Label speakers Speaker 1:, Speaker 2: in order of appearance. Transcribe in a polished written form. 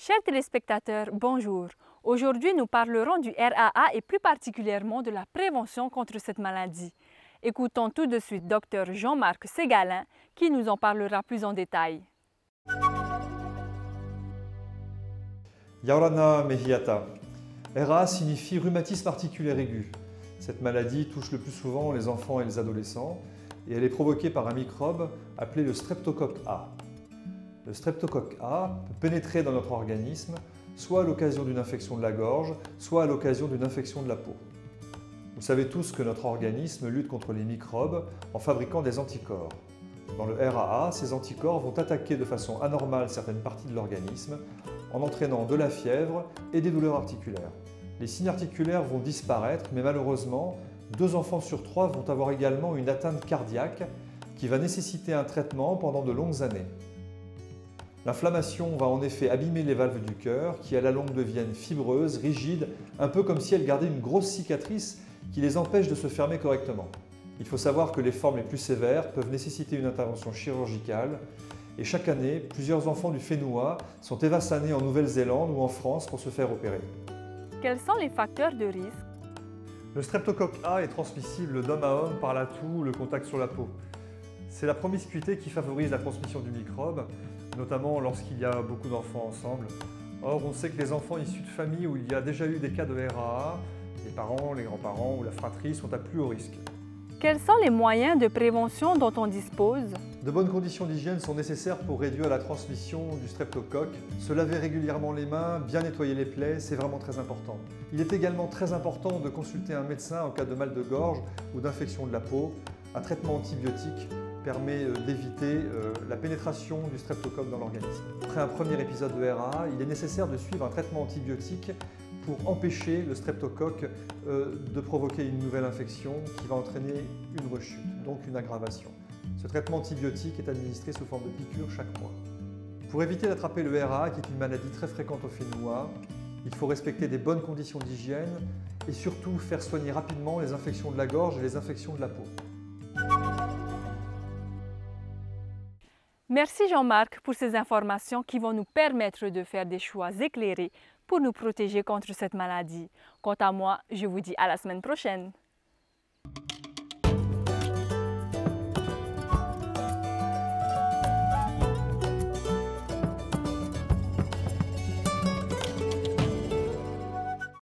Speaker 1: Chers téléspectateurs, bonjour. Aujourd'hui, nous parlerons du RAA et plus particulièrement de la prévention contre cette maladie. Écoutons tout de suite Dr Jean-Marc Ségalin qui nous en parlera plus en détail.
Speaker 2: Yaurana Mehiata. RAA signifie rhumatisme articulaire aigu. Cette maladie touche le plus souvent les enfants et les adolescents et elle est provoquée par un microbe appelé le streptocoque A. Le streptocoque A peut pénétrer dans notre organisme soit à l'occasion d'une infection de la gorge, soit à l'occasion d'une infection de la peau. Vous savez tous que notre organisme lutte contre les microbes en fabriquant des anticorps. Dans le RAA, ces anticorps vont attaquer de façon anormale certaines parties de l'organisme en entraînant de la fièvre et des douleurs articulaires. Les signes articulaires vont disparaître, mais malheureusement, 2 enfants sur 3 vont avoir également une atteinte cardiaque qui va nécessiter un traitement pendant de longues années. L'inflammation va en effet abîmer les valves du cœur qui à la longue deviennent fibreuses, rigides, un peu comme si elles gardaient une grosse cicatrice qui les empêche de se fermer correctement. Il faut savoir que les formes les plus sévères peuvent nécessiter une intervention chirurgicale et chaque année, plusieurs enfants du Fénois sont évassanés en Nouvelle-Zélande ou en France pour se faire opérer.
Speaker 1: Quels sont les facteurs de risque?
Speaker 2: Le streptocoque A est transmissible d'homme à homme par la toux ou le contact sur la peau. C'est la promiscuité qui favorise la transmission du microbe, notamment lorsqu'il y a beaucoup d'enfants ensemble. Or, on sait que les enfants issus de familles où il y a déjà eu des cas de RAA, les parents, les grands-parents ou la fratrie sont à plus haut risque.
Speaker 1: Quels sont les moyens de prévention dont on dispose?
Speaker 2: De bonnes conditions d'hygiène sont nécessaires pour réduire la transmission du streptocoque. Se laver régulièrement les mains, bien nettoyer les plaies, c'est vraiment très important. Il est également très important de consulter un médecin en cas de mal de gorge ou d'infection de la peau. Un traitement antibiotique permet d'éviter la pénétration du streptocoque dans l'organisme. Après un premier épisode de RAA, il est nécessaire de suivre un traitement antibiotique pour empêcher le streptocoque de provoquer une nouvelle infection qui va entraîner une rechute, donc une aggravation. Ce traitement antibiotique est administré sous forme de piqûre chaque mois. Pour éviter d'attraper le RAA, qui est une maladie très fréquente au Fénois, il faut respecter des bonnes conditions d'hygiène et surtout faire soigner rapidement les infections de la gorge et les infections de la peau.
Speaker 1: Merci Jean-Marc pour ces informations qui vont nous permettre de faire des choix éclairés pour nous protéger contre cette maladie. Quant à moi, je vous dis à la semaine prochaine.